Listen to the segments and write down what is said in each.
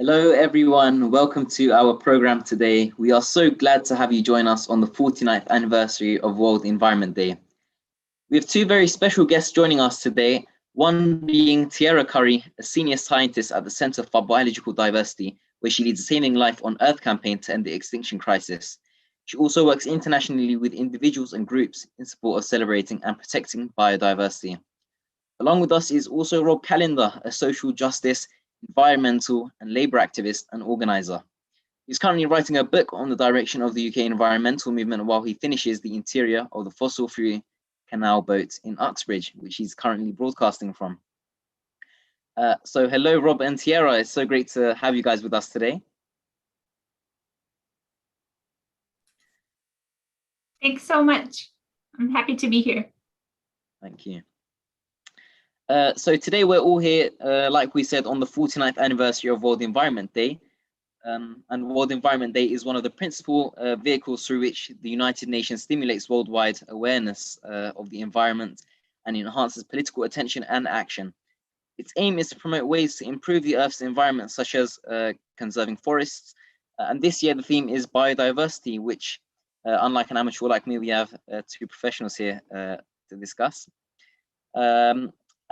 Hello everyone, welcome to our program today. We are so glad to have you join us on the 49th anniversary of World Environment Day. We have two very special guests joining us today, one being Tiara Curry, a senior scientist at the Center for Biological Diversity, where she leads a Saving Life on Earth campaign to end the extinction crisis. She also works internationally with individuals and groups in support of celebrating and protecting biodiversity. Along with us is also Rob Callender, a social justice, environmental and labour activist and organiser. He's currently writing a book on the direction of the UK environmental movement while he finishes the interior of the fossil-free canal boat in Uxbridge, which he's currently broadcasting from. So hello, Rob and Tiara. It's so great to have you guys with us today. Thanks so much. I'm happy to be here. Thank you. So today we're all here, like we said, on the 49th anniversary of World Environment Day. And World Environment Day is one of the principal vehicles through which the United Nations stimulates worldwide awareness of the environment and enhances political attention and action. Its aim is to promote ways to improve the Earth's environment, such as conserving forests. And this year the theme is biodiversity, which, unlike an amateur like me, we have two professionals here to discuss.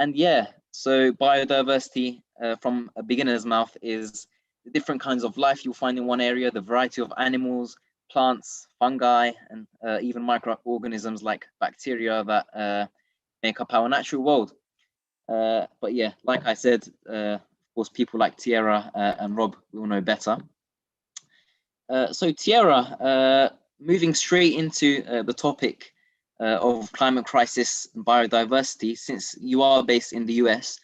And yeah, so biodiversity from a beginner's mouth is the different kinds of life you'll find in one area, the variety of animals, plants, fungi, and even microorganisms like bacteria that make up our natural world. But yeah, like I said, of course, people like Tiara and Rob will know better. So Tiara, moving straight into the topic of climate crisis and biodiversity, since you are based in the US,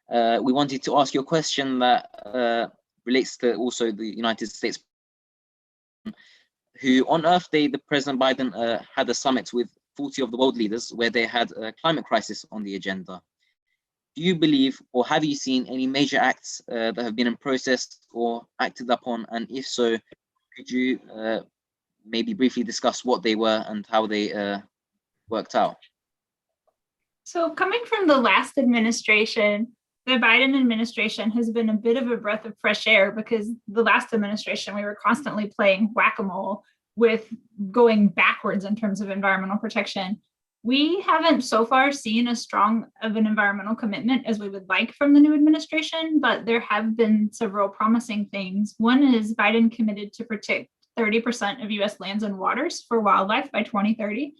we wanted to ask you a question that relates to also the United States, who on Earth Day, the President Biden had a summit with 40 of the world leaders where they had a climate crisis on the agenda. Do you believe, or have you seen any major acts that have been in process or acted upon? And if so, could you maybe briefly discuss what they were and how they worked out? So coming from the last administration, the Biden administration has been a bit of a breath of fresh air, because the last administration, we were constantly playing whack-a-mole with going backwards in terms of environmental protection. We haven't so far seen as strong of an environmental commitment as we would like from the new administration, but there have been several promising things. One is Biden committed to protect 30% of US lands and waters for wildlife by 2030.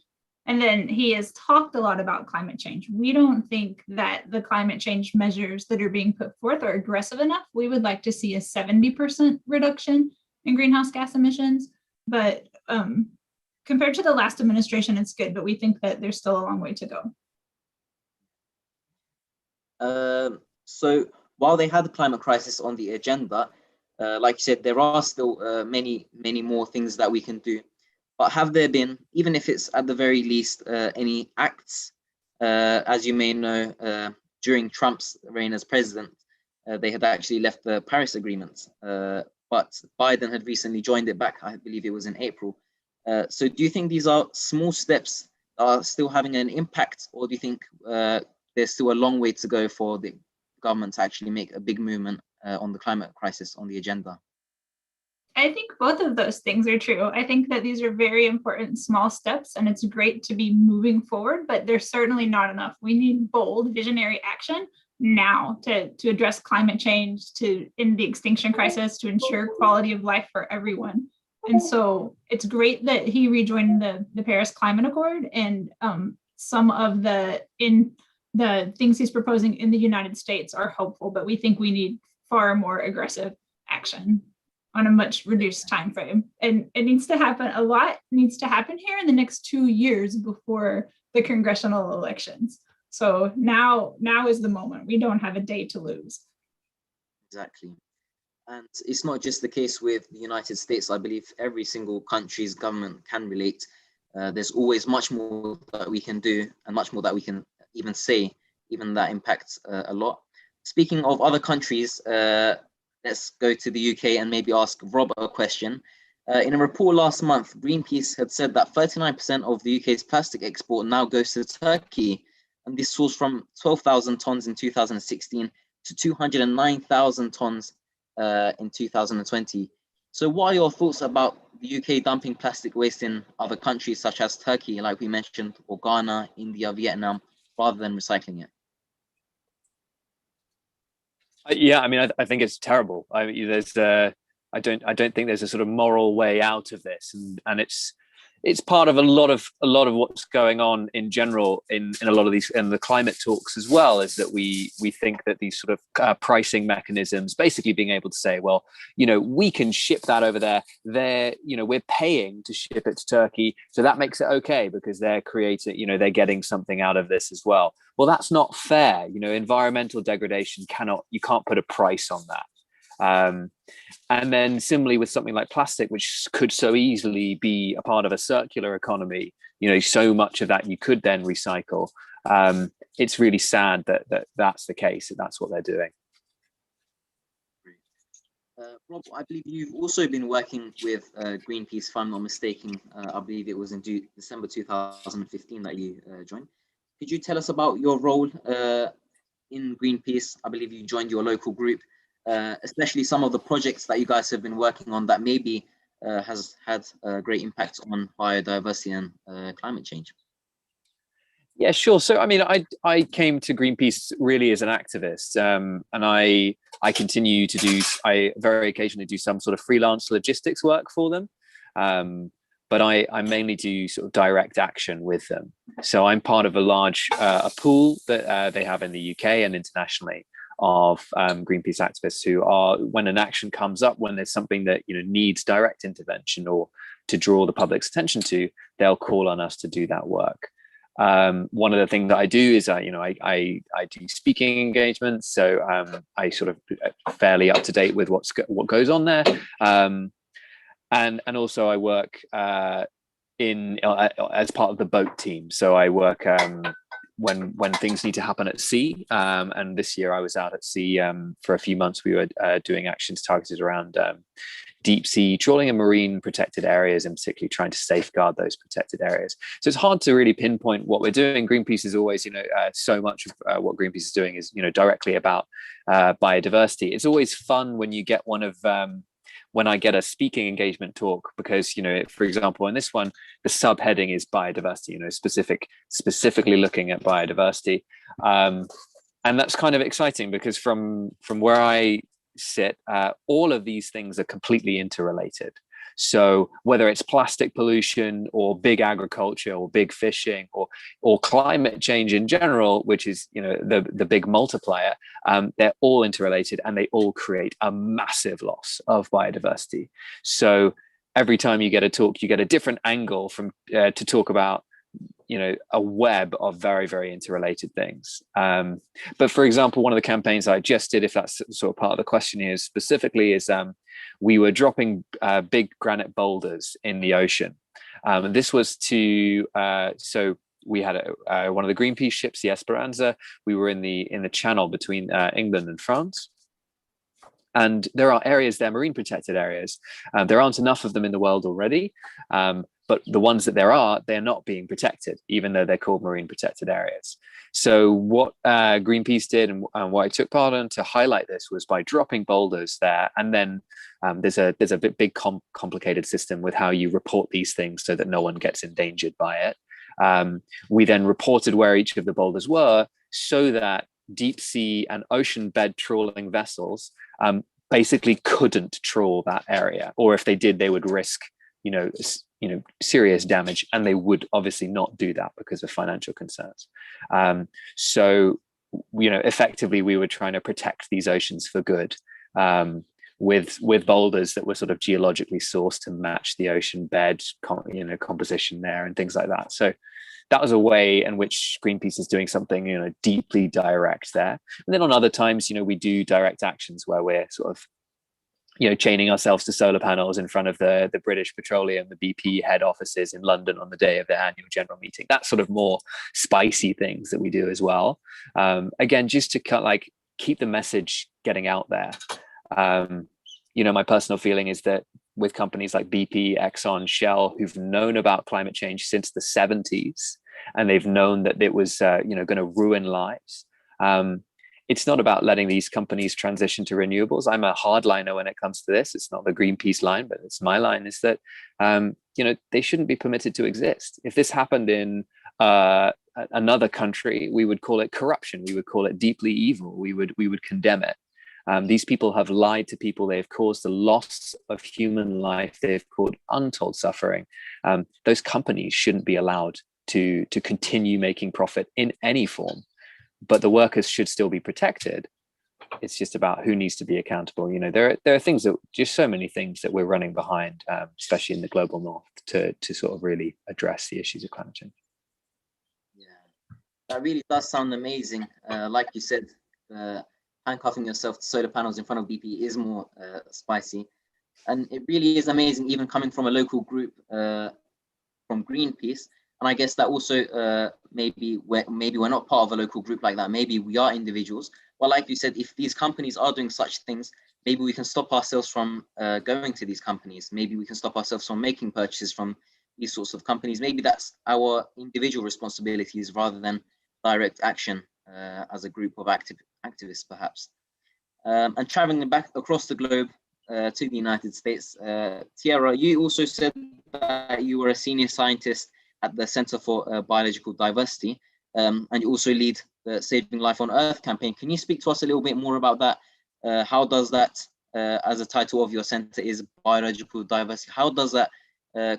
And then he has talked a lot about climate change. We don't think that the climate change measures that are being put forth are aggressive enough. We would like to see a 70% reduction in greenhouse gas emissions. But compared to the last administration, it's good, but we think that there's still a long way to go. So while they had the climate crisis on the agenda, like you said, there are still many more things that we can do. But have there been, even if it's at the very least, any acts? As you may know, during Trump's reign as president, they had actually left the Paris Agreement, but Biden had recently joined it back. I believe it was in April. So do you think these are small steps that are still having an impact, or do you think there's still a long way to go for the government to actually make a big movement on the climate crisis on the agenda? I think both of those things are true. I think that these are very important small steps, and it's great to be moving forward, but they're certainly not enough. We need bold, visionary action now to address climate change, to end the extinction crisis, to ensure quality of life for everyone. And so it's great that he rejoined the Paris Climate Accord, and some of the things he's proposing in the United States are hopeful, but we think we need far more aggressive action on a much reduced time frame. And it needs to happen, a lot needs to happen here in the next 2 years before the congressional elections. So now is the moment. We don't have a day to lose. Exactly. And it's not just the case with the United States. I believe every single country's government can relate. There's always much more that we can do, and much more that we can even say, even that impacts a lot. Speaking of other countries, let's go to the UK and maybe ask Rob a question. In a report last month, Greenpeace had said that 39% of the UK's plastic export now goes to Turkey, and this soars from 12,000 tons in 2016 to 209,000 tons in 2020. So what are your thoughts about the UK dumping plastic waste in other countries such as Turkey, like we mentioned, or Ghana, India, Vietnam, rather than recycling it? Yeah, I mean, I think it's terrible. I mean, I don't think there's a sort of moral way out of this, and it's part of a lot of what's going on in general in a lot of these in the climate talks as well, is that we think that these sort of pricing mechanisms, basically being able to say, well, we can ship that over there. We're paying to ship it to Turkey, so that makes it okay because they're creating, they're getting something out of this as well. Well, that's not fair. Environmental degradation you can't put a price on that. And then similarly with something like plastic, which could so easily be a part of a circular economy, so much of that you could then recycle. It's really sad that that's the case, and that's what they're doing. Rob, I believe you've also been working with Greenpeace, if I'm not mistaken. I believe it was in December 2015 that you joined. Could you tell us about your role in Greenpeace? I believe you joined your local group. Especially some of the projects that you guys have been working on that maybe has had a great impact on biodiversity and climate change. Yeah, sure. So, I mean, I came to Greenpeace really as an activist, and I continue to I very occasionally do some sort of freelance logistics work for them. But I mainly do sort of direct action with them. So I'm part of a large a pool that they have in the UK and internationally of Greenpeace activists who are, when an action comes up, when there's something that needs direct intervention or to draw the public's attention to, they'll call on us to do that work. One of the things that I do is I do speaking engagements, so I sort of fairly up to date with what goes on there, and also I work as part of the boat team. So I work when things need to happen at sea, and this year I was out at sea for a few months. We were doing actions targeted around deep sea trawling and marine protected areas, and particularly trying to safeguard those protected areas. So it's hard to really pinpoint what we're doing. Greenpeace is always, so much of what Greenpeace is doing is, directly about biodiversity. It's always fun when you get when I get a speaking engagement talk, because, for example, in this one, the subheading is biodiversity, specifically looking at biodiversity. And that's kind of exciting because from where I sit, all of these things are completely interrelated. So whether it's plastic pollution or big agriculture or big fishing or climate change in general, which is the big multiplier, they're all interrelated and they all create a massive loss of biodiversity. So every time you get a talk, you get a different angle from to talk about a web of very, very interrelated things. But for example, one of the campaigns I just did, if that's sort of part of the question here specifically, is we were dropping big granite boulders in the ocean. And this was so we had one of the Greenpeace ships, the Esperanza. We were in the channel between England and France. And there are areas there, marine protected areas. There aren't enough of them in the world already. But the ones that they're not being protected, even though they're called marine protected areas. So what Greenpeace did and what I took part in to highlight this was by dropping boulders there. And then there's a big complicated system with how you report these things so that no one gets endangered by it. We then reported where each of the boulders were so that deep sea and ocean bed trawling vessels basically couldn't trawl that area, or if they did, they would risk serious damage, and they would obviously not do that because of financial concerns. So effectively we were trying to protect these oceans for good, with boulders that were sort of geologically sourced to match the ocean bed composition there and things like that. So that was a way in which Greenpeace is doing something deeply direct there. And then on other times we do direct actions where we're sort of chaining ourselves to solar panels in front of the British Petroleum, the BP head offices in London on the day of their annual general meeting. That's sort of more spicy things that we do as well. Again, just to keep the message getting out there. My personal feeling is that with companies like BP, Exxon, Shell, who've known about climate change since the 70s, and they've known that it was going to ruin lives, it's not about letting these companies transition to renewables. I'm a hardliner when it comes to this. It's not the Greenpeace line, but it's my line, is that, they shouldn't be permitted to exist. If this happened in another country, we would call it corruption. We would call it deeply evil. We would condemn it. These people have lied to people. They've caused the loss of human life. They've caused untold suffering. Those companies shouldn't be allowed to continue making profit in any form, but the workers should still be protected. It's just about who needs to be accountable. There are things that, just so many things that we're running behind, especially in the global north, to sort of really address the issues of climate change. Yeah, that really does sound amazing. Like you said, handcuffing yourself to solar panels in front of BP is more spicy, and it really is amazing, even coming from a local group from Greenpeace. And I guess that also maybe we're not part of a local group like that. Maybe we are individuals. But like you said, if these companies are doing such things, maybe we can stop ourselves from going to these companies. Maybe we can stop ourselves from making purchases from these sorts of companies. Maybe that's our individual responsibilities rather than direct action as a group of activists, perhaps. And traveling back across the globe to the United States, Tiara, you also said that you were a senior scientist at the Center for Biological Diversity, and you also lead the Saving Life on Earth campaign. Can you speak to us a little bit more about that? How does that, as a title of your center is biological diversity, how does that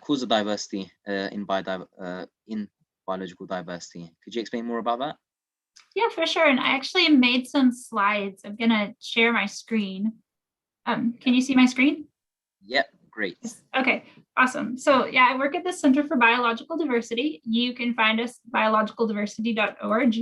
cause a diversity in biological diversity? Could you explain more about that? Yeah, for sure. And I actually made some slides. I'm going to share my screen. Can you see my screen? Yep, great. Okay, awesome. So yeah, I work at the Center for Biological Diversity. You can find us at biologicaldiversity.org.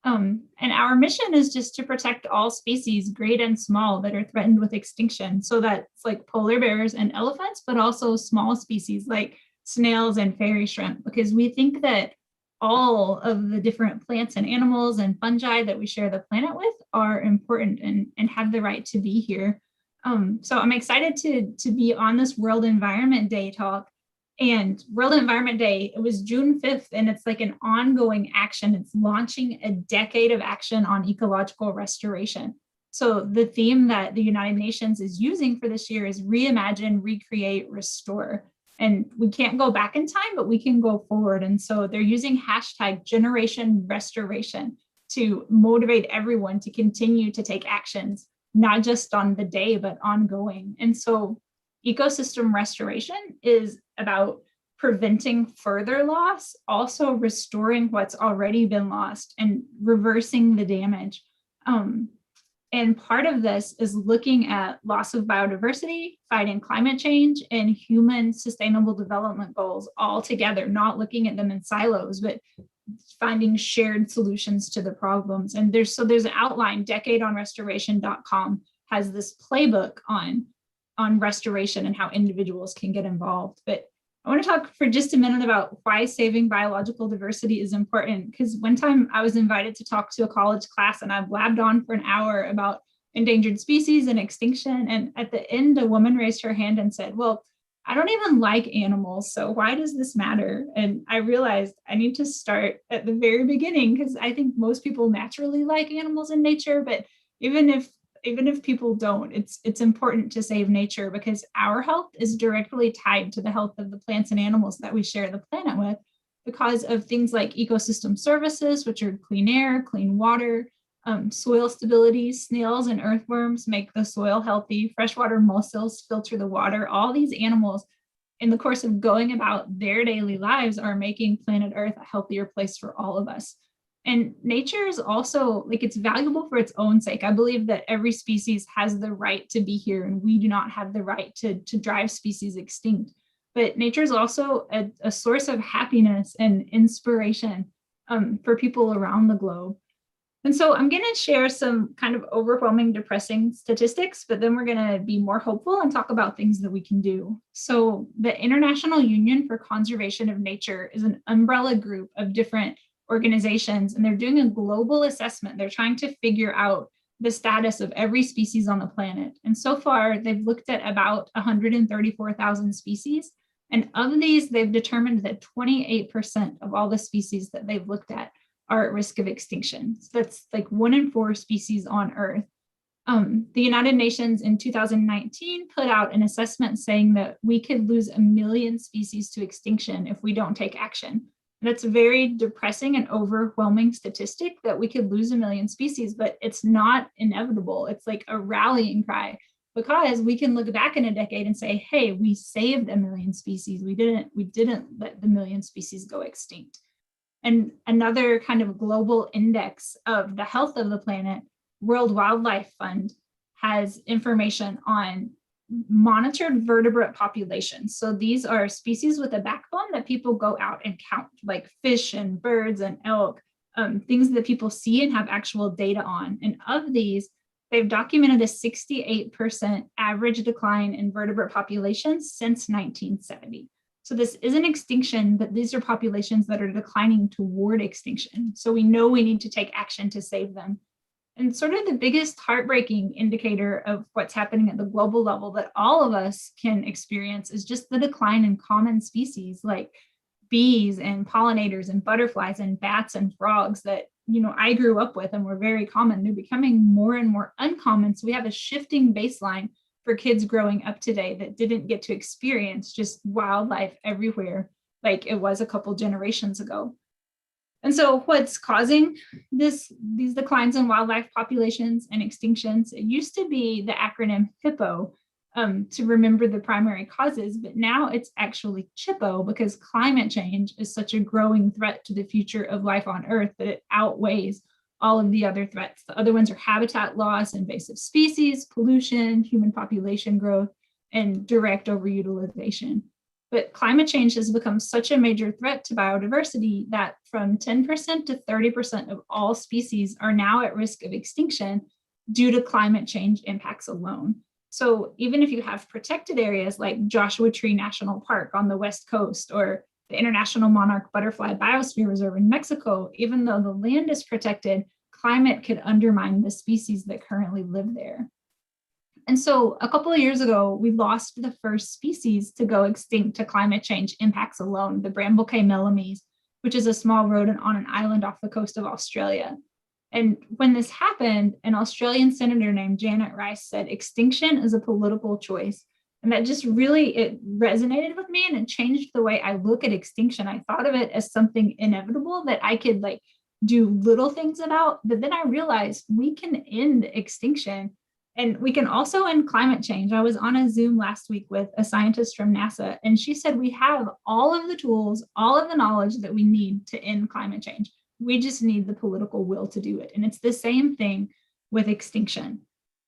And our mission is just to protect all species, great and small, that are threatened with extinction. So that's like polar bears and elephants, but also small species like snails and fairy shrimp, because we think that all of the different plants and animals and fungi that we share the planet with are important and have the right to be here. So I'm excited to be on this World Environment Day talk. And World Environment Day, it was June 5th, and it's like an ongoing action. It's launching a decade of action on ecological restoration. So the theme that the United Nations is using for this year is reimagine, recreate, restore. And we can't go back in time, but we can go forward. And so they're using hashtag Generation Restoration to motivate everyone to continue to take actions, not just on the day, but ongoing. And so ecosystem restoration is about preventing further loss, also restoring what's already been lost and reversing the damage. And part of this is looking at loss of biodiversity, fighting climate change, and human sustainable development goals all together, not looking at them in silos, but finding shared solutions to the problems. And there's an outline, decadeonrestoration.com has this playbook on restoration and how individuals can get involved. But I want to talk for just a minute about why saving biological diversity is important, because one time I was invited to talk to a college class and I blabbed on for an hour about endangered species and extinction. And at the end, a woman raised her hand and said, well, I don't even like animals, so why does this matter? And I realized I need to start at the very beginning, because I think most people naturally like animals in nature, but even if people don't, it's important to save nature, because our health is directly tied to the health of the plants and animals that we share the planet with, because of things like ecosystem services, which are clean air, clean water, soil stability. Snails and earthworms make the soil healthy. Freshwater mussels filter the water. All these animals, in the course of going about their daily lives, are making planet Earth a healthier place for all of us. And nature is also, like, it's valuable for its own sake. I believe that every species has the right to be here, and we do not have the right to drive species extinct. But nature is also a source of happiness and inspiration for people around the globe. And so I'm going to share some kind of overwhelming, depressing statistics, but then we're going to be more hopeful and talk about things that we can do. So the International Union for Conservation of Nature is an umbrella group of different organizations, and they're doing a global assessment. They're trying to figure out the status of every species on the planet. And so far, they've looked at about 134,000 species. And of these, they've determined that 28% of all the species that they've looked at are at risk of extinction. So that's like 1 in 4 species on Earth. The United Nations in 2019 put out an assessment saying that we could lose 1 million species to extinction if we don't take action. That's a very depressing and overwhelming statistic that we could lose 1 million species, but it's not inevitable. It's like a rallying cry, because we can look back in a decade and say, hey, we saved 1 million species. We didn't let the 1 million species go extinct. And another kind of global index of the health of the planet, World Wildlife Fund, has information on monitored vertebrate populations. So these are species with a backbone that people go out and count, like fish and birds and elk, things that people see and have actual data on. And of these, they've documented a 68% average decline in vertebrate populations since 1970. So this isn't extinction, but these are populations that are declining toward extinction. So we know we need to take action to save them. And sort of the biggest heartbreaking indicator of what's happening at the global level that all of us can experience is just the decline in common species like bees and pollinators and butterflies and bats and frogs that, you know, I grew up with and were very common. They're becoming more and more uncommon. So we have a shifting baseline for kids growing up today that didn't get to experience just wildlife everywhere like it was a couple generations ago. And so what's causing these declines in wildlife populations and extinctions? It used to be the acronym HIPPO to remember the primary causes, but now it's actually CHIPPO because climate change is such a growing threat to the future of life on Earth that it outweighs all of the other threats. The other ones are habitat loss, invasive species, pollution, human population growth, and direct overutilization. But climate change has become such a major threat to biodiversity that from 10% to 30% of all species are now at risk of extinction due to climate change impacts alone. So even if you have protected areas like Joshua Tree National Park on the West Coast or the International Monarch Butterfly Biosphere Reserve in Mexico, even though the land is protected, climate could undermine the species that currently live there. And so a couple of years ago, we lost the first species to go extinct to climate change impacts alone, the Bramblecay melames, which is a small rodent on an island off the coast of Australia. And when this happened, an Australian senator named Janet Rice said, extinction is a political choice. And that just really, it resonated with me and it changed the way I look at extinction. I thought of it as something inevitable that I could like do little things about, but then I realized we can end extinction. And we can also end climate change. I was on a Zoom last week with a scientist from NASA, and she said we have all of the tools, all of the knowledge that we need to end climate change. We just need the political will to do it. And it's the same thing with extinction.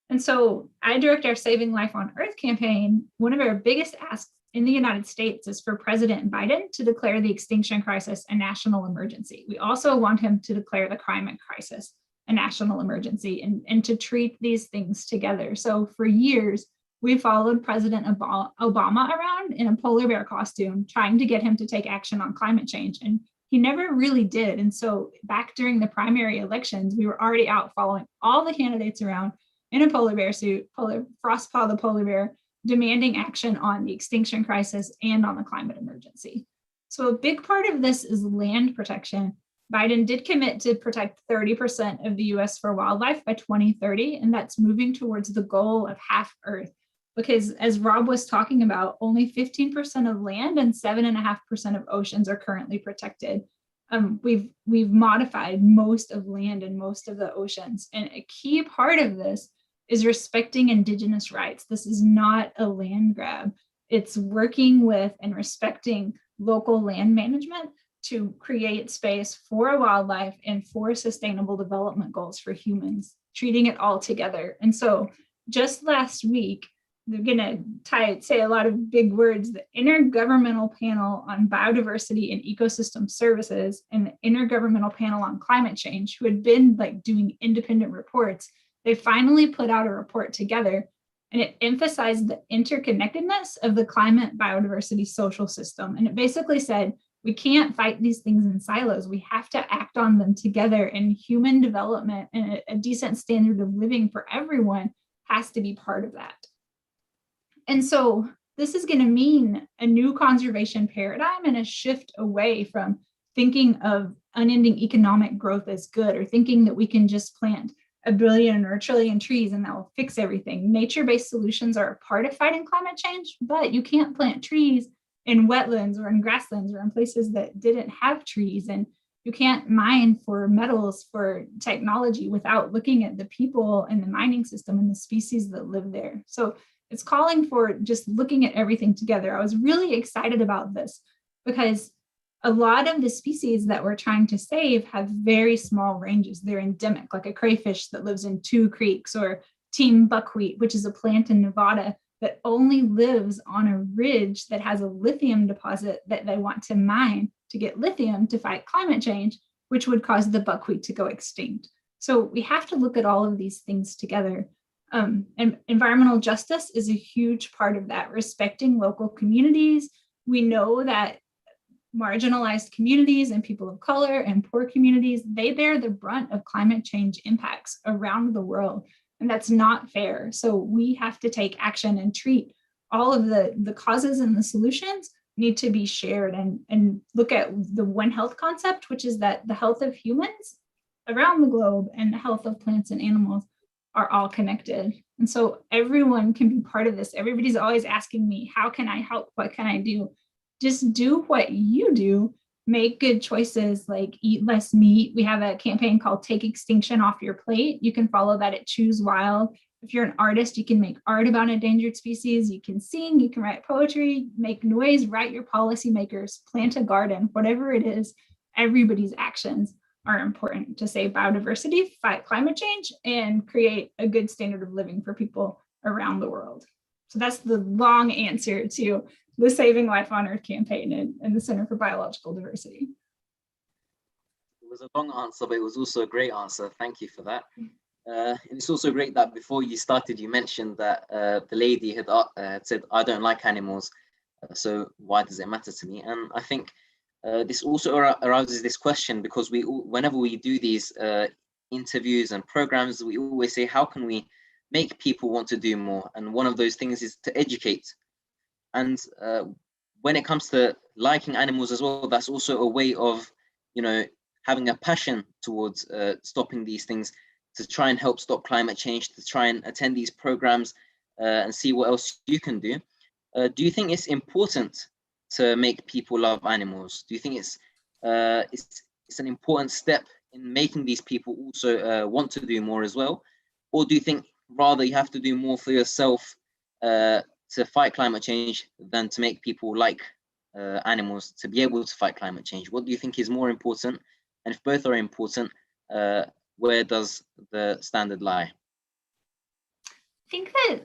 And so I direct our Saving Life on Earth campaign. One of our biggest asks in the United States is for President Biden to declare the extinction crisis a national emergency. We also want him to declare the climate crisis a national emergency and to treat these things together. So for years, we followed President Obama around in a polar bear costume, trying to get him to take action on climate change. And he never really did. And so back during the primary elections, we were already out following all the candidates around in a polar bear suit, Frostpaw the polar bear, demanding action on the extinction crisis and on the climate emergency. So a big part of this is land protection. Biden did commit to protect 30% of the US for wildlife by 2030, and that's moving towards the goal of half Earth. Because as Rob was talking about, only 15% of land and 7.5% of oceans are currently protected. We've modified most of land and most of the oceans. And a key part of this is respecting Indigenous rights. This is not a land grab. It's working with and respecting local land management to create space for wildlife and for sustainable development goals for humans, treating it all together. And so just last week, they're gonna say a lot of big words, the Intergovernmental Panel on Biodiversity and Ecosystem Services and the Intergovernmental Panel on Climate Change, who had been like doing independent reports, they finally put out a report together, and it emphasized the interconnectedness of the climate biodiversity social system. And it basically said, we can't fight these things in silos. We have to act on them together, and human development and a decent standard of living for everyone has to be part of that. And so this is going to mean a new conservation paradigm and a shift away from thinking of unending economic growth as good, or thinking that we can just plant 1 billion or 1 trillion trees and that will fix everything. Nature-based solutions are a part of fighting climate change, but you can't plant trees in wetlands or in grasslands or in places that didn't have trees. And you can't mine for metals, for technology, without looking at the people and the mining system and the species that live there. So it's calling for just looking at everything together. I was really excited about this because a lot of the species that we're trying to save have very small ranges. They're endemic, like a crayfish that lives in 2 creeks, or team buckwheat, which is a plant in Nevada that only lives on a ridge that has a lithium deposit that they want to mine to get lithium to fight climate change, which would cause the buckwheat to go extinct. So we have to look at all of these things together. And environmental justice is a huge part of that, respecting local communities. We know that marginalized communities and people of color and poor communities, they bear the brunt of climate change impacts around the world. And that's not fair. So we have to take action and treat all of the causes, and the solutions need to be shared, and look at the One Health concept, which is that the health of humans around the globe and the health of plants and animals are all connected. And so everyone can be part of this. Everybody's always asking me, how can I help? What can I do? Just do what you do. Make good choices, like eat less meat. We have a campaign called Take Extinction Off Your Plate. You can follow that at Choose Wild. If you're an artist, you can make art about endangered species. You can sing, you can write poetry, make noise, write your policymakers, plant a garden, whatever it is. Everybody's actions are important to save biodiversity, fight climate change, and create a good standard of living for people around the world. So that's the long answer to the Saving Life on Earth campaign and the Center for Biological Diversity. It was a long answer, but it was also a great answer. Thank you for that. And it's also great that before you started, you mentioned that the lady had said, I don't like animals, so why does it matter to me? And I think this also arouses this question, because whenever we do these interviews and programs, we always say, how can we make people want to do more? And one of those things is to educate. And when it comes to liking animals as well, that's also a way of, having a passion towards stopping these things, to try and help stop climate change, to try and attend these programs and see what else you can do. Do you think it's important to make people love animals? Do you think it's an important step in making these people also want to do more as well? Or do you think rather you have to do more for yourself to fight climate change than to make people like animals to be able to fight climate change? What do you think is more important? And if both are important, where does the standard lie? I think that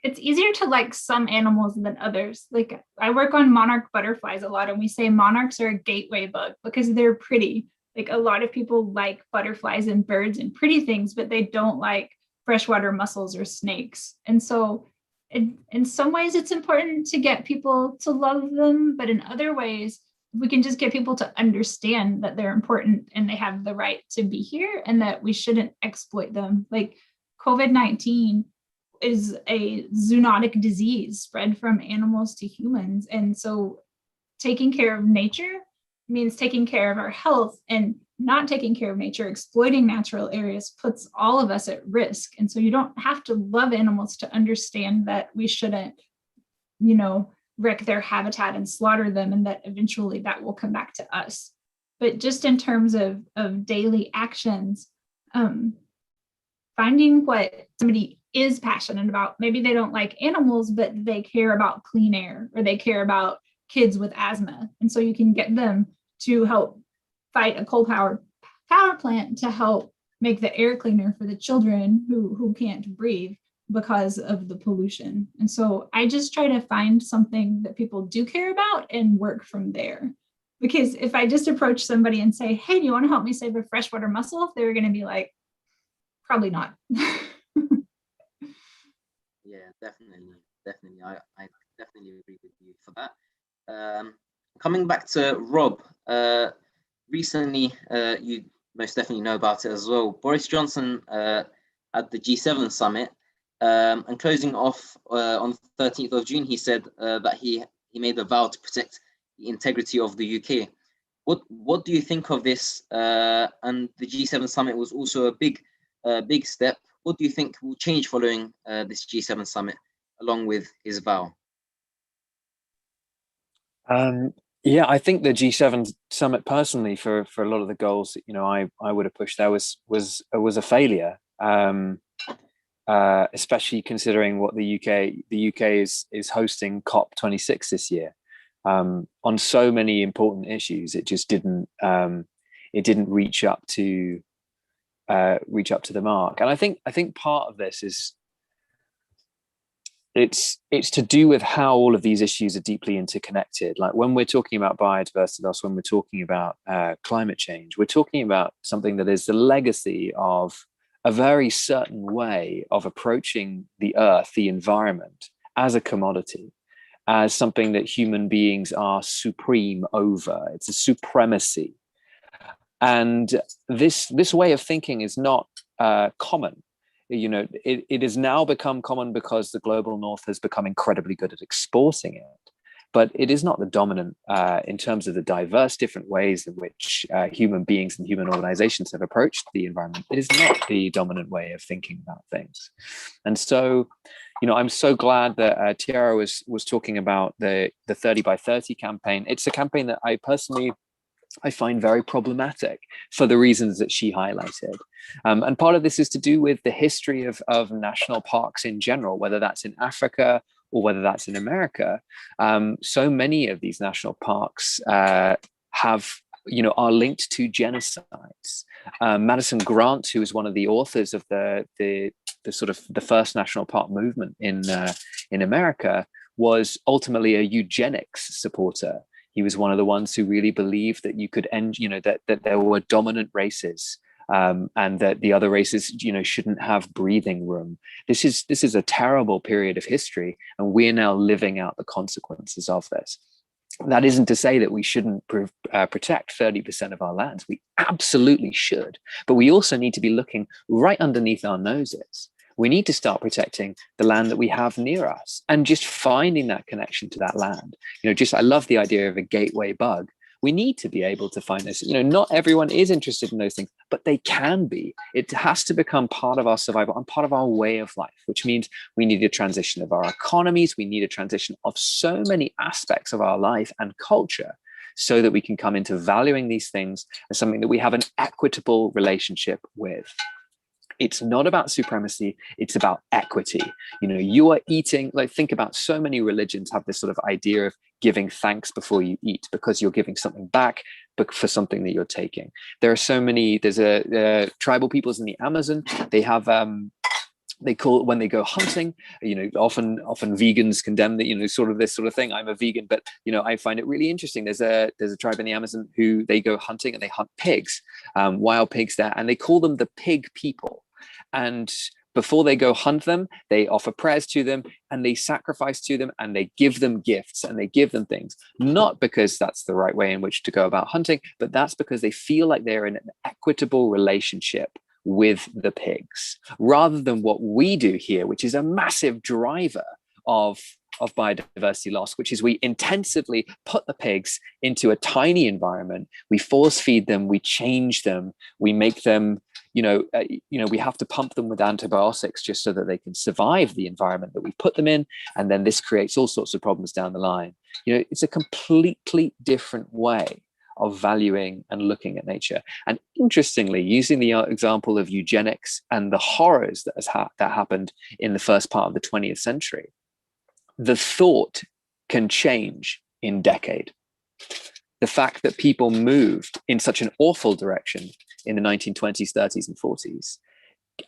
it's easier to like some animals than others. Like I work on monarch butterflies a lot, and we say monarchs are a gateway bug because they're pretty. Like a lot of people like butterflies and birds and pretty things, but they don't like freshwater mussels or snakes. And so in some ways it's important to get people to love them, but in other ways, we can just get people to understand that they're important and they have the right to be here and that we shouldn't exploit them. Like COVID-19 is a zoonotic disease spread from animals to humans. And so taking care of nature means taking care of our health, and not taking care of nature, exploiting natural areas, puts all of us at risk. And so you don't have to love animals to understand that we shouldn't, wreck their habitat and slaughter them, and that eventually that will come back to us. But just in terms of daily actions, finding what somebody is passionate about. Maybe they don't like animals, but they care about clean air, or they care about kids with asthma. And so you can get them to help fight a coal-powered power plant to help make the air cleaner for the children who can't breathe because of the pollution. And so I just try to find something that people do care about and work from there. Because if I just approach somebody and say, hey, do you want to help me save a freshwater mussel? They're going to be like, probably not. Yeah, definitely. I definitely agree with you for that. Coming back to Rob, recently, you most definitely know about it as well. Boris Johnson at the G7 summit, and closing off on the 13th of June, he said that he made a vow to protect the integrity of the UK. What do you think of this? And the G7 summit was also a big step. What do you think will change following this G7 summit, along with his vow? Yeah, I think the G7 summit personally, for a lot of the goals that I would have pushed there was a failure. Especially considering what the UK is hosting COP26 this year, on so many important issues. It just didn't reach up to the mark. And I think part of this is it's to do with how all of these issues are deeply interconnected. Like when we're talking about biodiversity loss, when we're talking about climate change, we're talking about something that is the legacy of a very certain way of approaching the earth, the environment, as a commodity, as something that human beings are supreme over. It's a supremacy. And this way of thinking is not common. It has now become common because the global north has become incredibly good at exporting it. But it is not the dominant in terms of the diverse different ways in which human beings and human organizations have approached the environment. It is not the dominant way of thinking about things. And so, I'm so glad that Tiara was talking about the 30 by 30 campaign. It's a campaign that I find very problematic for the reasons that she highlighted. And part of this is to do with the history of national parks in general, whether that's in Africa or whether that's in America. So many of these national parks are linked to genocides. Madison Grant, who is one of the authors of the sort of the first national park movement in America, was ultimately a eugenics supporter. He was one of the ones who really believed that you could end, that there were dominant races, and that the other races, shouldn't have breathing room. This is a terrible period of history, and we're now living out the consequences of this. That isn't to say that we shouldn't protect 30% of our lands. We absolutely should, but we also need to be looking right underneath our noses. We need to start protecting the land that we have near us and just finding that connection to that land. I love the idea of a gateway bug. We need to be able to find this. Not everyone is interested in those things, but they can be. It has to become part of our survival and part of our way of life, which means we need a transition of our economies. We need a transition of so many aspects of our life and culture so that we can come into valuing these things as something that we have an equitable relationship with. It's not about supremacy, it's about equity. You are eating, think about so many religions have this sort of idea of giving thanks before you eat, because you're giving something back for something that you're taking. There's tribal peoples in the Amazon, they have, they call it, when they go hunting, often vegans condemn that, sort of this sort of thing. I'm a vegan, but, I find it really interesting. There's a tribe in the Amazon who they go hunting and they hunt pigs, wild pigs there, and they call them the pig people. And before they go hunt them, they offer prayers to them and they sacrifice to them and they give them gifts and they give them things, not because that's the right way in which to go about hunting, but that's because they feel like they're in an equitable relationship with the pigs, rather than what we do here, which is a massive driver of biodiversity loss, which is we intensively put the pigs into a tiny environment. We force feed them, we change them, we make them, we have to pump them with antibiotics just so that they can survive the environment that we put them in. And then this creates all sorts of problems down the line. It's a completely different way of valuing and looking at nature. And interestingly, using the example of eugenics and the horrors that happened in the first part of the 20th century, the thought can change in decade. The fact that people moved in such an awful direction in the 1920s, 30s, and 40s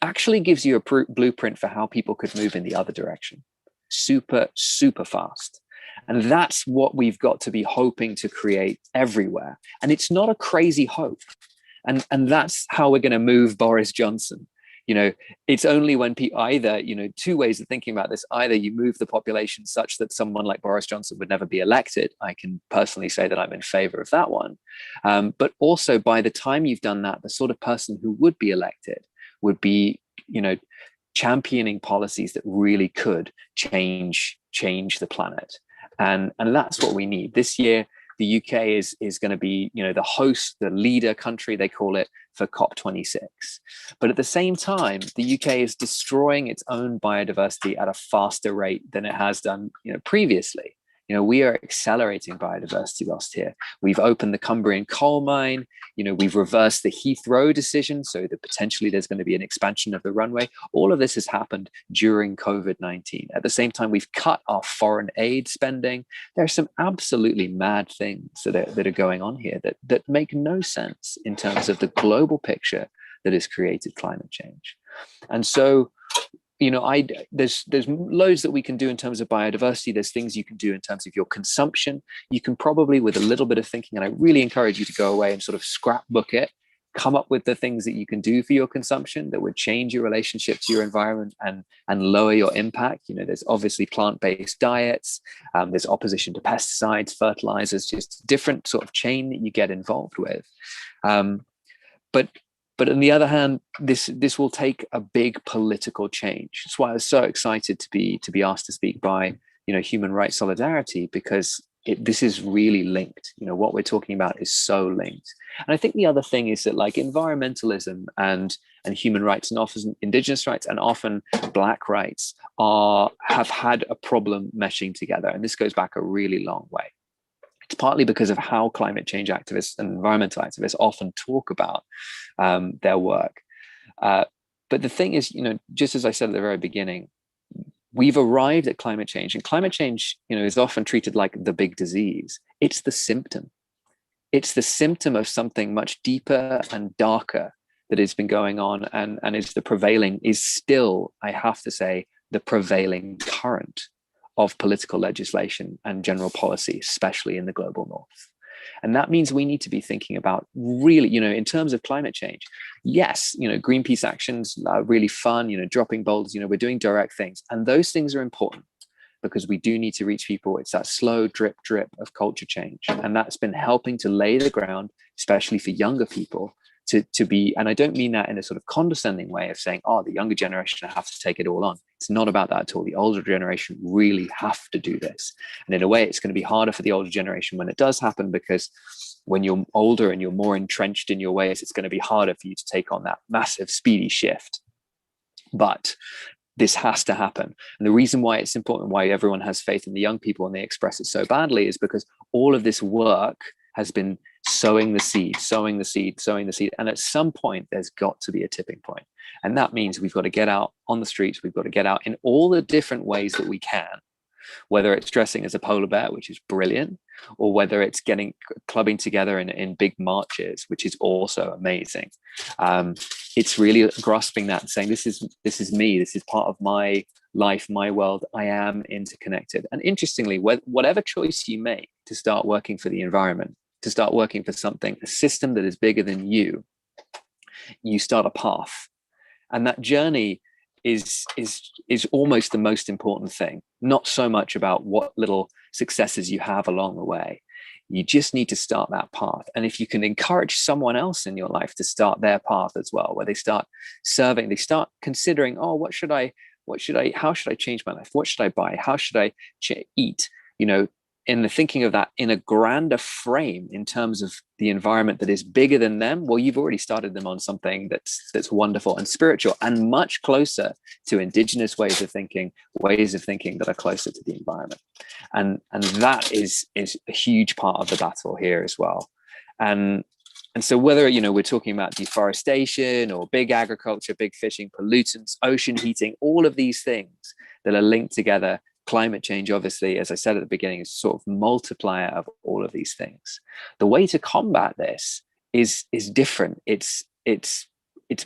actually gives you a blueprint for how people could move in the other direction. Super, super fast. And that's what we've got to be hoping to create everywhere. And it's not a crazy hope. And that's how we're going to move Boris Johnson. It's only when people either, two ways of thinking about this. Either you move the population such that someone like Boris Johnson would never be elected. I can personally say that I'm in favor of that one. But also by the time you've done that, the sort of person who would be elected would be, championing policies that really could change the planet. And that's what we need. This year, the UK is going to be, the host, the leader country, they call it, for COP26. But at the same time, the UK is destroying its own biodiversity at a faster rate than it has done, previously. We are accelerating biodiversity loss here. We've opened the Cumbrian coal mine. We've reversed the Heathrow decision, so that potentially there's going to be an expansion of the runway. All of this has happened during COVID-19. At the same time, we've cut our foreign aid spending. There are some absolutely mad things that are going on here that make no sense in terms of the global picture that has created climate change. And so, there's loads that we can do in terms of biodiversity. There's things you can do in terms of your consumption. You can probably, with a little bit of thinking, and I really encourage you to go away and sort of scrapbook it, come up with the things that you can do for your consumption that would change your relationship to your environment and lower your impact. There's obviously plant-based diets. There's opposition to pesticides, fertilizers, just different sort of chain that you get involved with. But on the other hand, this will take a big political change. That's why I was so excited to be asked to speak by Human Rights Solidarity, because this is really linked. What we're talking about is so linked. And I think the other thing is that, like, environmentalism and human rights, and often indigenous rights and often Black rights have had a problem meshing together. And this goes back a really long way. It's partly because of how climate change activists and environmental activists often talk about their work. But the thing is, just as I said at the very beginning, we've arrived at climate change, and climate change, is often treated like the big disease. It's the symptom. It's the symptom of something much deeper and darker that has been going on, and is still, I have to say, the prevailing current of political legislation and general policy, especially in the global north. And that means we need to be thinking about really, in terms of climate change. Yes, Greenpeace actions are really fun, dropping boulders, we're doing direct things. And those things are important because we do need to reach people. It's that slow drip of culture change. And that's been helping to lay the ground, especially for younger people, to be, and I don't mean that in a sort of condescending way of saying, oh, the younger generation have to take it all on. It's not about that at all. The older generation really have to do this. And in a way, it's going to be harder for the older generation when it does happen, because when you're older and you're more entrenched in your ways, it's going to be harder for you to take on that massive, speedy shift. But this has to happen. And the reason why it's important, why everyone has faith in the young people and they express it so badly, is because all of this work has been sowing the seed. And at some point, there's got to be a tipping point. And that means we've got to get out on the streets. We've got to get out in all the different ways that we can, whether it's dressing as a polar bear, which is brilliant, or whether it's clubbing together in big marches, which is also amazing. It's really grasping that and saying, this is me. This is part of my life, my world. I am interconnected. And interestingly, whatever choice you make to start working for the environment, to start working for something, a system that is bigger than you start a path. And that journey is almost the most important thing. Not so much about what little successes you have along the way. You just need to start that path. And if you can encourage someone else in your life to start their path as well, where they start serving, they start considering, oh, how should I change my life? What should I buy? How should I eat? In the thinking of that in a grander frame in terms of the environment that is bigger than them, well, you've already started them on something that's wonderful and spiritual and much closer to indigenous ways of thinking that are closer to the environment. And that is a huge part of the battle here as well. And so whether, we're talking about deforestation or big agriculture, big fishing, pollutants, ocean heating, all of these things that are linked together, climate change, obviously, as I said at the beginning, is sort of multiplier of all of these things. The way to combat this is different. It's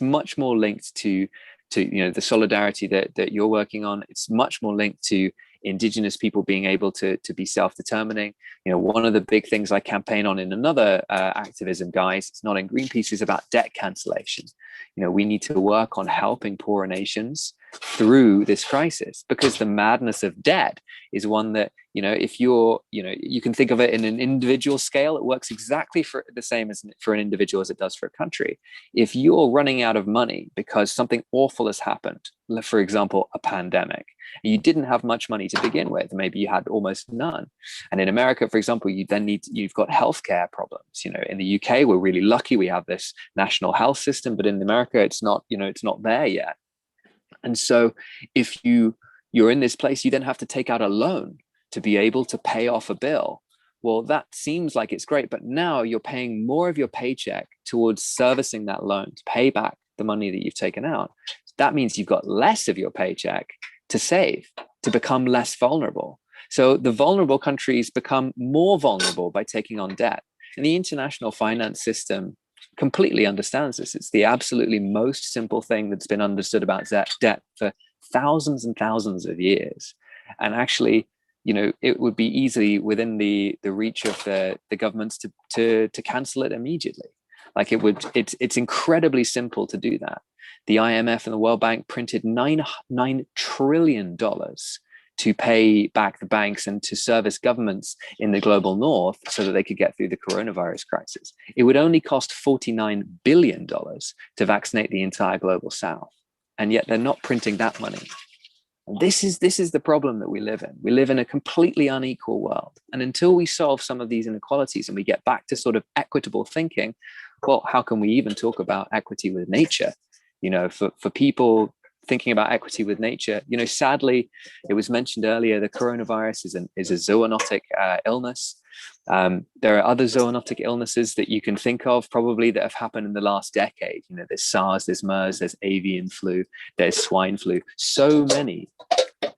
much more linked to the solidarity that you're working on. It's much more linked to indigenous people being able to be self-determining. One of the big things I campaign on in another activism, guys, it's not in Greenpeace, is about debt cancellation. We need to work on helping poorer nations through this crisis, because the madness of debt is one that, if you can think of it in an individual scale, it works exactly for the same as for an individual as it does for a country. If you're running out of money because something awful has happened, for example, a pandemic, and you didn't have much money to begin with, maybe you had almost none. And in America, for example, you've got healthcare problems. In the UK, we're really lucky. We have this national health system, but in America, it's not there yet. And so if you're in this place, you then have to take out a loan to be able to pay off a bill. Well, that seems like it's great, but now you're paying more of your paycheck towards servicing that loan to pay back the money that you've taken out. That means you've got less of your paycheck to save, to become less vulnerable. So the vulnerable countries become more vulnerable by taking on debt. And the international finance system completely understands this. It's the absolutely most simple thing that's been understood about debt for thousands and thousands of years. And actually, it would be easily within the reach of the governments to cancel it immediately. Like it's incredibly simple to do that. The IMF and the World Bank printed $9 trillion to pay back the banks and to service governments in the global north so that they could get through the coronavirus crisis. It would only cost $49 billion to vaccinate the entire global south. And yet they're not printing that money. And this is the problem that we live in. We live in a completely unequal world. And until we solve some of these inequalities and we get back to sort of equitable thinking, well, how can we even talk about equity with nature? For people thinking about equity with nature, sadly, it was mentioned earlier, the coronavirus is a zoonotic illness. There are other zoonotic illnesses that you can think of probably that have happened in the last decade. There's SARS, there's MERS, there's avian flu, there's swine flu. So many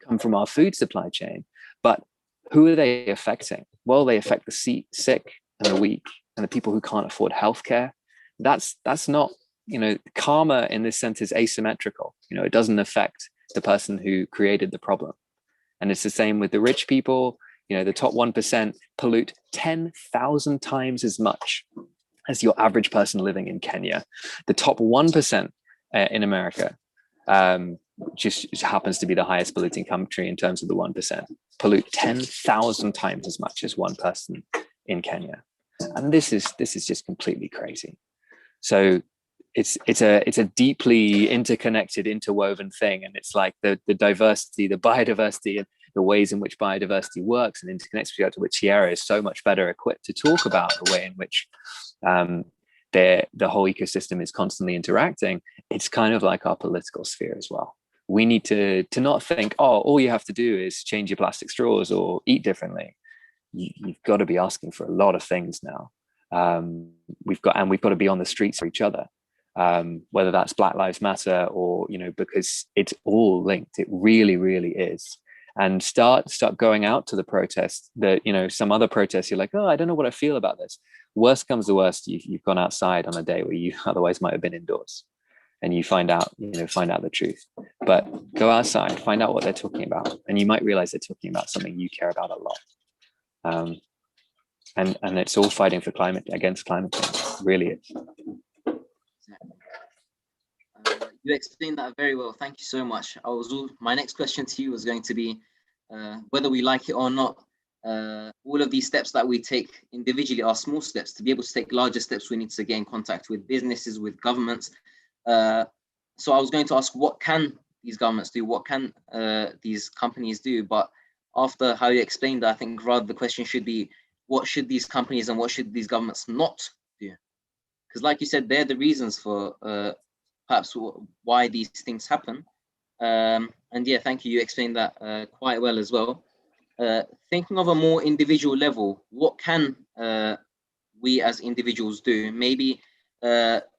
come from our food supply chain. But who are they affecting? Well, they affect the sick and the weak and the people who can't afford healthcare. That's not, karma in this sense is asymmetrical. It doesn't affect the person who created the problem. And it's the same with the rich people. The top 1% pollute 10,000 times as much as your average person living in Kenya. The top 1% in America, just happens to be the highest polluting country in terms of the 1%, pollute 10,000 times as much as one person in Kenya. And this is just completely crazy. So it's a deeply interconnected, interwoven thing. And it's like the diversity, the biodiversity, and the ways in which biodiversity works and interconnects with each other, which Sierra is so much better equipped to talk about the way in which the whole ecosystem is constantly interacting. It's kind of like our political sphere as well. We need to not think, all you have to do is change your plastic straws or eat differently. You've got to be asking for a lot of things now. We've got to be on the streets for each other, whether that's Black Lives Matter or, because it's all linked. It really, really is. And start going out to the protest. That some other protests, you're like, I don't know what I feel about this. Worst comes to worst, you've gone outside on a day where you otherwise might have been indoors, and you find out the truth. But go outside, find out what they're talking about, and you might realize they're talking about something you care about a lot. And it's all fighting for against climate change. It really is. You explained that very well. Thank you so much. My next question to you was going to be whether we like it or not. All of these steps that we take individually are small steps. To be able to take larger steps, we need to get in contact with businesses, with governments. So I was going to ask, what can these governments do? What can these companies do? But after how you explained that, I think rather the question should be, what should these companies and what should these governments not do? Because like you said, they're the reasons for perhaps why these things happen. And yeah, thank you. You explained that quite well as well. Thinking of a more individual level, what can we as individuals do? Maybe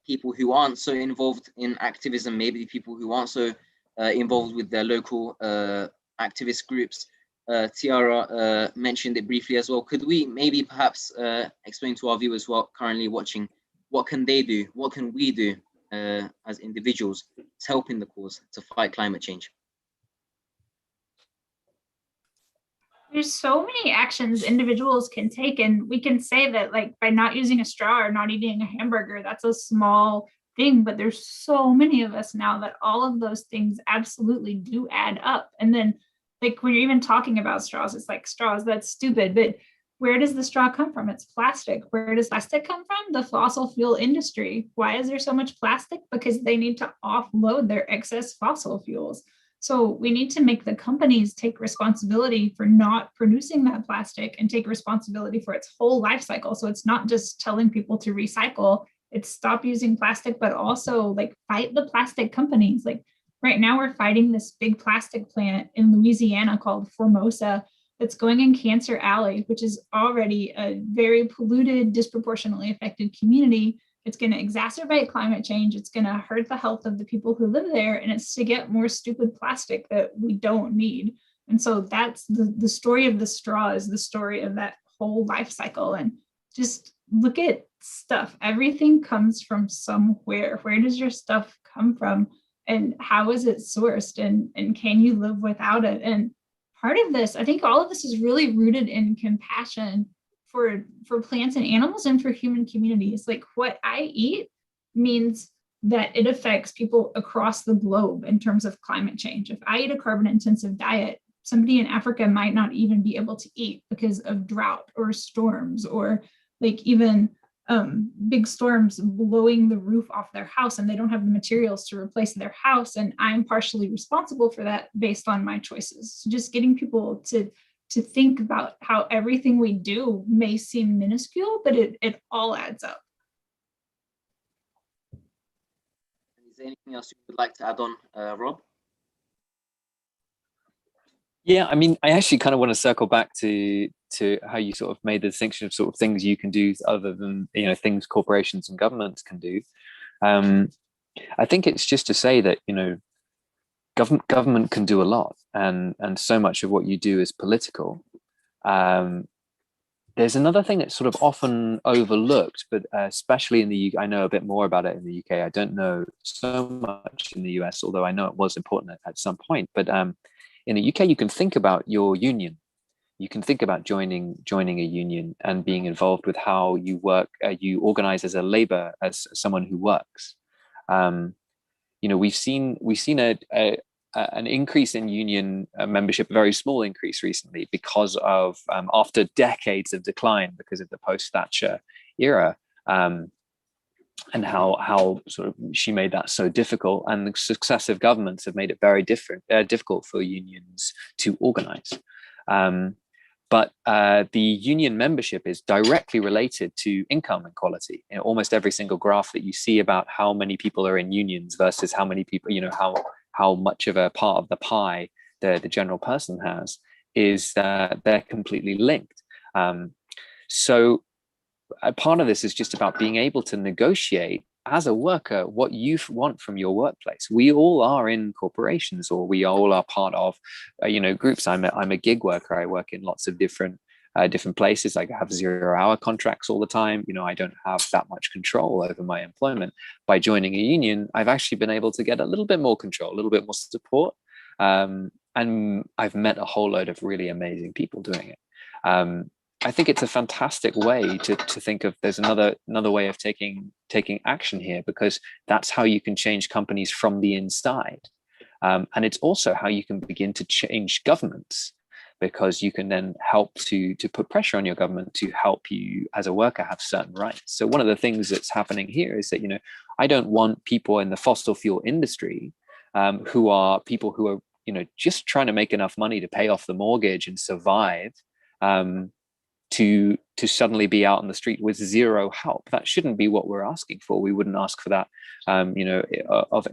people who aren't so involved in activism, maybe people who aren't so involved with their local activist groups. Tiara mentioned it briefly as well. Could we maybe perhaps explain to our viewers who are currently watching, what can they do? What can we do as individuals to help in the cause to fight climate change? There's so many actions individuals can take, and we can say that, like, by not using a straw or not eating a hamburger, that's a small thing, but there's so many of us now that all of those things absolutely do add up. And then like when you're even talking about straws, it's like straws, that's stupid, but where does the straw come from? It's plastic. Where does plastic come from? The fossil fuel industry. Why is there so much plastic? Because they need to offload their excess fossil fuels. So we need to make the companies take responsibility for not producing that plastic and take responsibility for its whole life cycle. So it's not just telling people to recycle, it's stop using plastic, but also like fight the plastic companies. Like right now we're fighting this big plastic plant in Louisiana called Formosa that's going in Cancer Alley, which is already a very polluted, disproportionately affected community. It's going to exacerbate climate change. It's going to hurt the health of the people who live there. And it's to get more stupid plastic that we don't need. And so that's the story of the straw, is the story of that whole life cycle. And just look at stuff. Everything comes from somewhere. Where does your stuff come from? And how is it sourced? And can you live without it? And part of this, I think all of this is really rooted in compassion for plants and animals and for human communities. Like what I eat means that it affects people across the globe in terms of climate change. If I eat a carbon intensive diet, somebody in Africa might not even be able to eat because of drought or storms, or like even big storms blowing the roof off their house and they don't have the materials to replace their house. And I'm partially responsible for that based on my choices. So just getting people to think about how everything we do may seem minuscule, but it all adds up. Is there anything else you would like to add on, Rob? Yeah, I mean, I actually kind of want to circle back to how you sort of made the distinction of sort of things you can do other than, you know, things corporations and governments can do. I think it's just to say that, you know, government can do a lot, and so much of what you do is political. There's another thing that's sort of often overlooked, but especially in the UK, I know a bit more about it in the UK. I don't know so much in the US, although I know it was important at some point. But in the UK, you can think about your union. You can think about joining a union and being involved with how you work. You organize as as someone who works. You know, we've seen an increase in union membership, a very small increase recently, because of after decades of decline because of the post-Thatcher era, and how sort of she made that so difficult, and the successive governments have made it very difficult for unions to organize. But the union membership is directly related to income inequality. You know, almost every single graph that you see about how many people are in unions versus how many people, you know, how much of a part of the pie the general person has, is they're completely linked. So part of this is just about being able to negotiate as a worker what you want from your workplace. We all are in corporations, or we all are part of you know, groups. I'm a gig worker. I work in lots of different places. I have 0-hour contracts all the time. You know, I don't have that much control over my employment. By joining a union, I've actually been able to get a little bit more control, a little bit more support, and I've met a whole load of really amazing people doing it. I think it's a fantastic way to think of, there's another way of taking action here, because that's how you can change companies from the inside. And it's also how you can begin to change governments, because you can then help to put pressure on your government to help you as a worker have certain rights. So one of the things that's happening here is that, you know, I don't want people in the fossil fuel industry who are people who are, you know, just trying to make enough money to pay off the mortgage and survive, to suddenly be out on the street with zero help. That shouldn't be what we're asking for. We wouldn't ask for that, you know,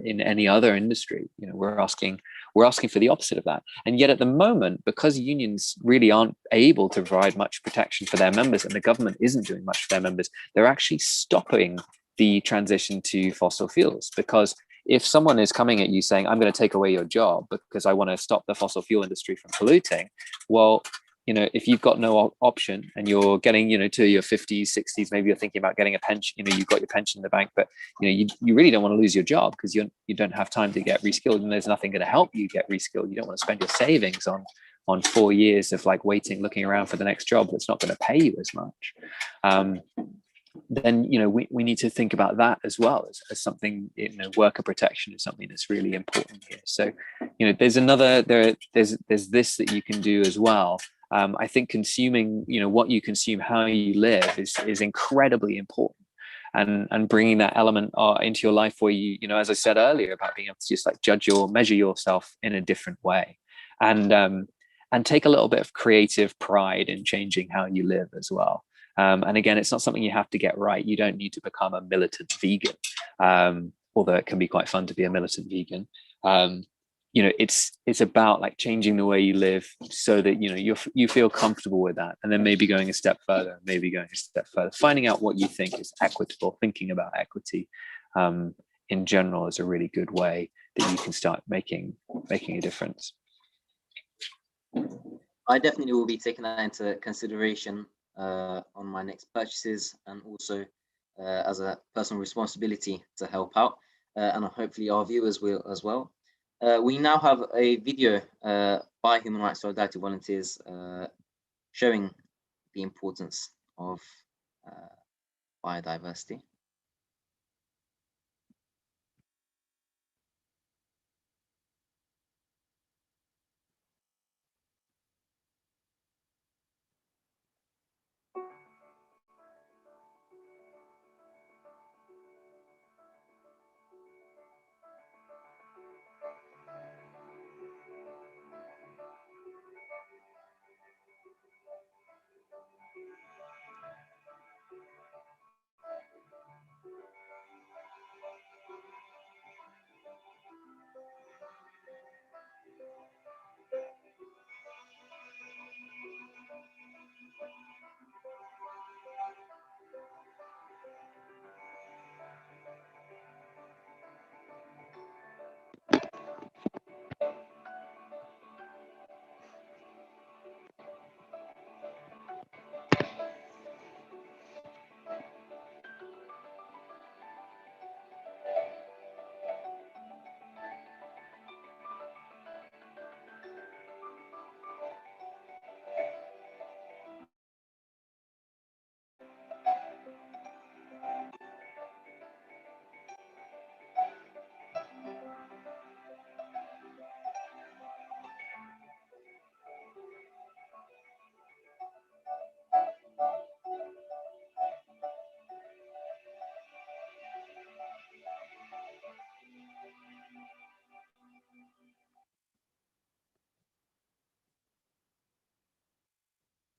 in any other industry. You know, we're asking for the opposite of that. And yet at the moment, because unions really aren't able to provide much protection for their members, and the government isn't doing much for their members, they're actually stopping the transition to fossil fuels. Because if someone is coming at you saying, I'm going to take away your job because I want to stop the fossil fuel industry from polluting, well, you know, if you've got no option and you're getting, you know, to your 50s, 60s, maybe you're thinking about getting a pension, you know, you've got your pension in the bank, but, you know, you really don't want to lose your job because you don't have time to get reskilled, and there's nothing going to help you get reskilled. You don't want to spend your savings on 4 years of like waiting, looking around for the next job that's not going to pay you as much. then we need to think about that as well as something. Worker protection is something that's really important here. So there's this that you can do as well. I think consuming what you consume, how you live is incredibly important, and bringing that element into your life where you as I said earlier, about being able to just like measure yourself in a different way, and take a little bit of creative pride in changing how you live as well. And again, it's not something you have to get right. You don't need to become a militant vegan, although it can be quite fun to be a militant vegan. It's about like changing the way you live so that you feel comfortable with that, and then maybe going a step further, finding out what you think is equitable. Thinking about equity in general is a really good way that you can start making a difference. I definitely will be taking that into consideration on my next purchases, and also as a personal responsibility to help out, and hopefully our viewers will as well. We now have a video by Human Rights Solidarity volunteers showing the importance of biodiversity.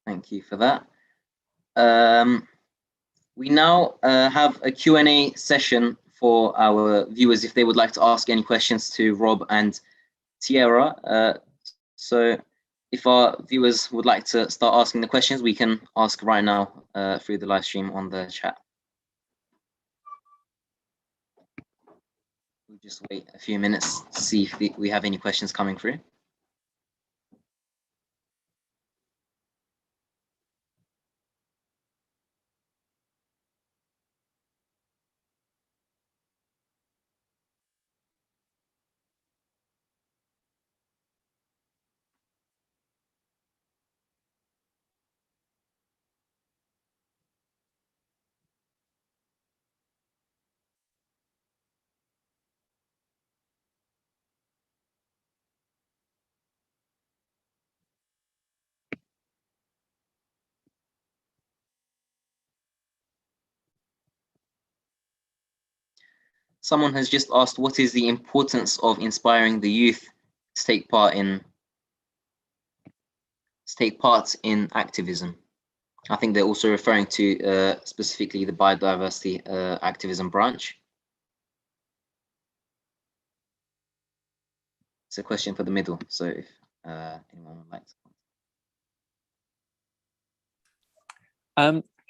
Thank you for that. We now have a Q&A session for our viewers if they would like to ask any questions to Rob and Tierra. So if our viewers would like to start asking the questions, we can ask right now through the live stream on the chat. We'll just wait a few minutes to see if we have any questions coming through. Someone has just asked, what is the importance of inspiring the youth to take part in activism? I think they're also referring to specifically the biodiversity activism branch. It's a question for the middle, so if anyone would like to.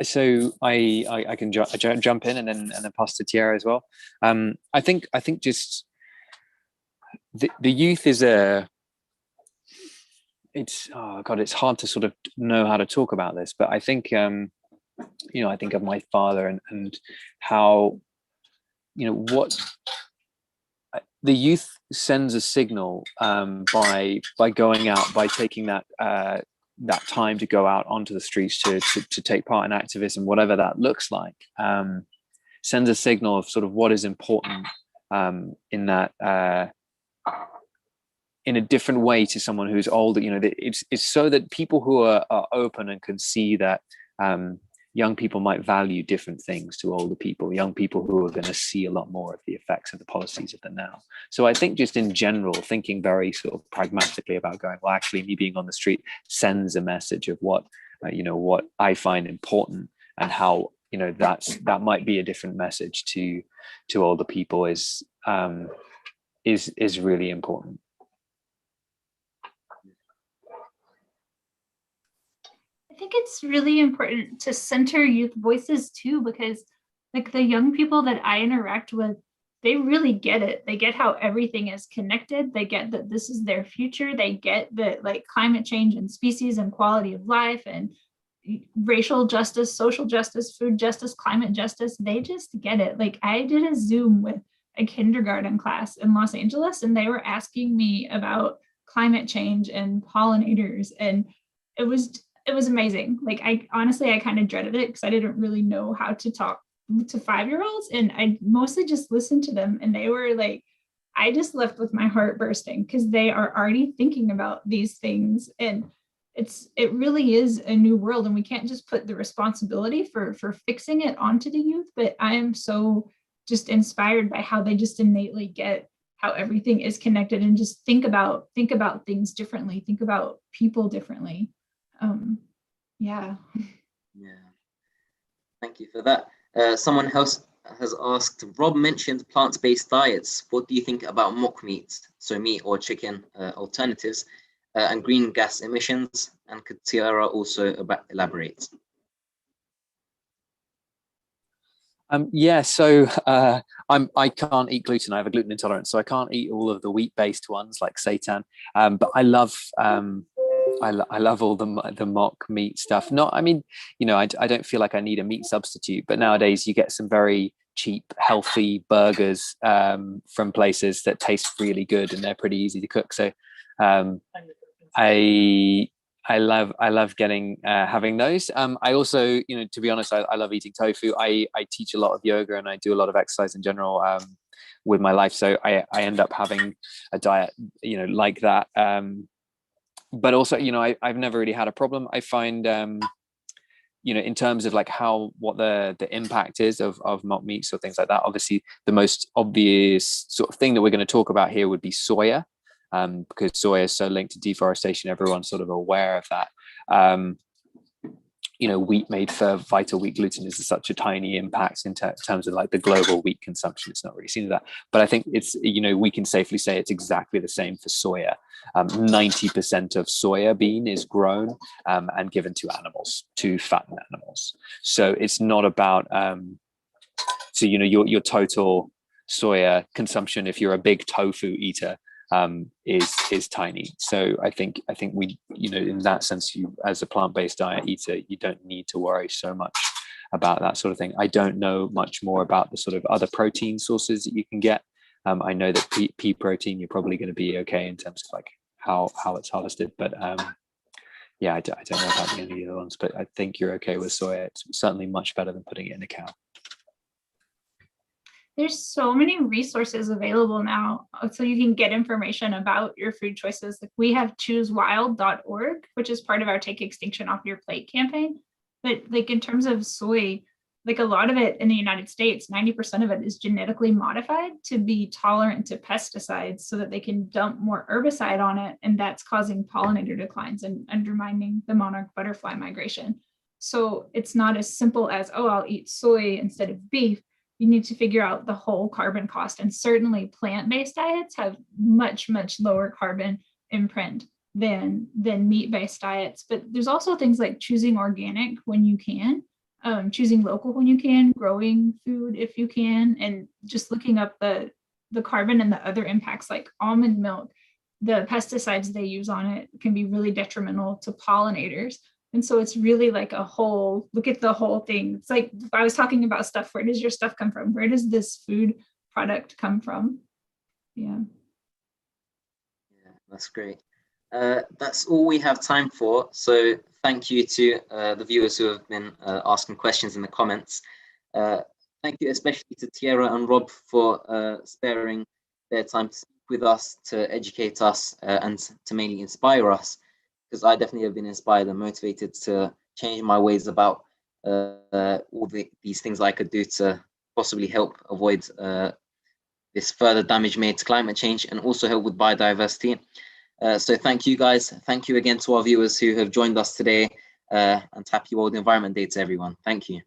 So I can jump in and then pass to Tierra as well. I think just the youth is it's hard to sort of know how to talk about this, but I think I think of my father and how what the youth sends a signal by going out, by taking that that time to go out onto the streets to take part in activism, whatever that looks like, sends a signal of sort of what is important in that in a different way to someone who's older. You know, it's so that people who are open and can see that young people might value different things to older people, young people who are going to see a lot more of the effects of the policies of the now. So I think just in general, thinking very sort of pragmatically about going, well, actually me being on the street sends a message of what, you know, what I find important, and how, you know, that might be a different message to older people is really important. I think it's really important to center youth voices too, because like the young people that I interact with, they really get it. They get how everything is connected. They get that this is their future. They get that like climate change and species and quality of life and racial justice, social justice, food justice, climate justice. They just get it. Like I did a Zoom with a kindergarten class in Los Angeles, and they were asking me about climate change and pollinators, and it was amazing. Like I honestly, I kind of dreaded it because I didn't really know how to talk to 5-year-olds, and I mostly just listened to them, and they were like, I just left with my heart bursting because they are already thinking about these things, and it really is a new world, and we can't just put the responsibility for fixing it onto the youth. But I am so just inspired by how they just innately get how everything is connected, and just think about things differently, think about people differently. Yeah. Thank you for that. Someone else has asked, Rob mentioned plant-based diets. What do you think about mock meat, so meat or chicken alternatives, and green gas emissions? And could Tiara also elaborate? Yeah, so I can't eat gluten. I have a gluten intolerance, so I can't eat all of the wheat-based ones like seitan. But I love all the mock meat stuff. Not, I mean, you know, I don't feel like I need a meat substitute, but nowadays you get some very cheap, healthy burgers from places that taste really good, and they're pretty easy to cook. So I love getting having those. I also, you know, to be honest, I love eating tofu. I teach a lot of yoga, and I do a lot of exercise in general with my life. So I end up having a diet, you know, like that. But also, you know, I've never really had a problem. I find, you know, in terms of like what the impact is of mock meats or things like that, obviously the most obvious sort of thing that we're going to talk about here would be soya, because soya is so linked to deforestation. Everyone's sort of aware of that. You know, wheat made for vital wheat gluten is such a tiny impact in terms of like the global wheat consumption. It's not really seen as that, but I think it's, you know, we can safely say it's exactly the same for soya. 90% of soya bean is grown and given to animals, to fatten animals. So it's not about, so, you know, your total soya consumption, if you're a big tofu eater, is tiny. So I think we, you know, in that sense, you as a plant-based diet eater, you don't need to worry so much about that sort of thing. I don't know much more about the sort of other protein sources that you can get. I know that pea protein, you're probably going to be okay in terms of like how it's harvested, but yeah, I don't know about any of the other ones, but I think you're okay with soya. It's certainly much better than putting it in a cow. There's so many resources available now, so you can get information about your food choices. Like we have choosewild.org, which is part of our Take Extinction Off Your Plate campaign. But like in terms of soy, like a lot of it in the United States, 90% of it is genetically modified to be tolerant to pesticides so that they can dump more herbicide on it. And that's causing pollinator declines and undermining the monarch butterfly migration. So it's not as simple as, oh, I'll eat soy instead of beef. You need to figure out the whole carbon cost. And certainly plant-based diets have much, much lower carbon imprint than meat-based diets. But there's also things like choosing organic when you can, choosing local when you can, growing food if you can, and just looking up the carbon and the other impacts like almond milk. The pesticides they use on it can be really detrimental to pollinators. And so it's really like a whole, look at the whole thing. It's like, if I was talking about stuff, where does your stuff come from? Where does this food product come from? Yeah. Yeah, that's great. That's all we have time for. So thank you to the viewers who have been asking questions in the comments. Thank you especially to Tierra and Rob for sparing their time to speak with us, to educate us, and to mainly inspire us, because I definitely have been inspired and motivated to change my ways about all these things I could do to possibly help avoid this further damage made to climate change and also help with biodiversity. So thank you guys. Thank you again to our viewers who have joined us today, and happy World Environment Day to everyone. Thank you.